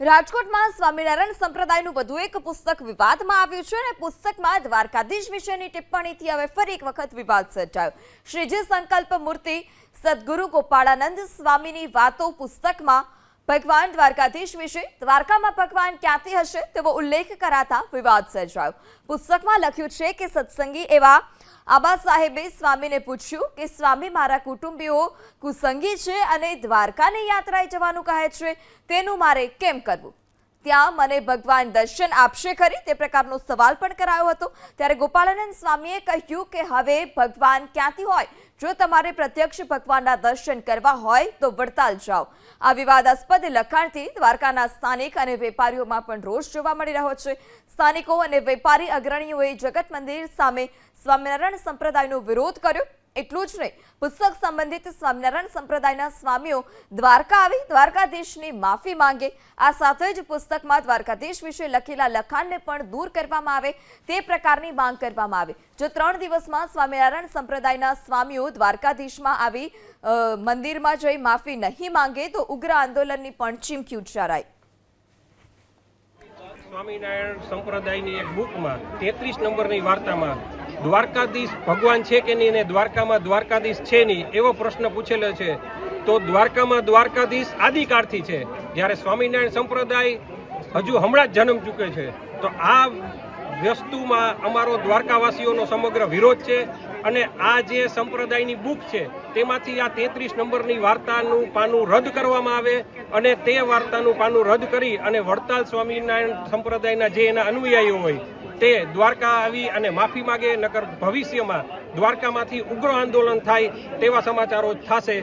રાજકોટમાં સ્વામિનારાયણ સંપ્રદાયનું વધુ એક પુસ્તક વિવાદમાં આવ્યું છે અને પુસ્તકમાં દ્વારકાધીશ વિશેની ટિપ્પણીથી હવે ફરી એક વખત વિવાદ સર્જાયો। શ્રીજી સંકલ્પ મૂર્તિ સદગુરુ ગોપાળાનંદ સ્વામીની વાતો પુસ્તકમાં ભગવાન દ્વારકાધીશ વિશે દ્વારકામાં ભગવાન ક્યાંથી હશે તેવો ઉલ્લેખ કરાતા વિવાદ સર્જાયો। પુસ્તકમાં લખ્યું છે કે સત્સંગી એવા આબા સાહેબે સ્વામીને પૂછ્યું કે સ્વામી મારા કુટુંબીઓ કુસંગી છે અને દ્વારકાની યાત્રાએ જવાનું કહે છે, તેનું મારે કેમ કરવું? ત્યાં મને ભગવાન દર્શન આપશે ખરી? તે પ્રકારનો સવાલ પણ કરાયો હતો। ત્યારે ગોપાળાનંદ સ્વામીએ કહ્યું કે હવે ભગવાન ક્યાંથી હોય? જો તમારે પ્રત્યક્ષ ભગવાનના દર્શન કરવા હોય તો વડતાલ જાઓ। આ વિવાદાસ્પદ લખાણથી દ્વારકાના સ્થાનિક અને વેપારીઓમાં પણ રોષ જોવા મળી રહ્યો છે। સ્થાનિકો અને વેપારી અગ્રણીઓએ જગત મંદિર સામે સ્વામિનારાયણ સંપ્રદાયનો વિરોધ કર્યો। એટલું જ નહીં, પુસ્તક સંબંધિત સ્વામિનારાયણ સંપ્રદાયના સ્વામીઓ દ્વારકા આવી દ્વારકાધીશની માફી માંગે। આ સાથે જ પુસ્તકમાં દ્વારકાધીશ વિશે લખેલા લખાણને પણ દૂર કરવામાં આવે તે પ્રકારની માંગ કરવામાં આવી। જો 3 દિવસમાં સ્વામિનારાયણ સંપ્રદાયના સ્વામીઓ દ્વારકાધીશમાં આવી મંદિરમાં જઈ માફી નહીં માંગે તો ઉગ્ર આંદોલનની પણ ચીમકી ઉચ્ચારાઈ। સ્વામિનારાયણ સંપ્રદાયની એક બુકમાં 33 નંબરની વાર્તામાં દ્વારકાધીશ ભગવાન છે કે નહીં ને દ્વારકામાં દ્વારકાધીશ છે નહીં એવો પ્રશ્ન પૂછેલો છે। તો દ્વારકામાં દ્વારકાધીશ આદિકાળથી છે, જ્યારે સ્વામિનારાયણ સંપ્રદાય હજુ હમણાં જ જન્મ ચૂકે છે। તો આ વસ્તુમાં અમારો દ્વારકાવાસીઓનો સમગ્ર વિરોધ છે અને આ જે સંપ્રદાયની બુક છે તેમાંથી આ 33 નંબરની વાર્તાનું પાનું રદ કરવામાં આવે અને તે વાર્તાનું પાનું રદ કરી અને વડતાલ સ્વામિનારાયણ સંપ્રદાયના જે એના અનુયાયીઓ હોય તે દ્વારકા આવી અને માફી માગે, નકર ભવિષ્યમાં દ્વારકામાંથી ઉગ્ર આંદોલન થાય તેવા સમાચારો થશે।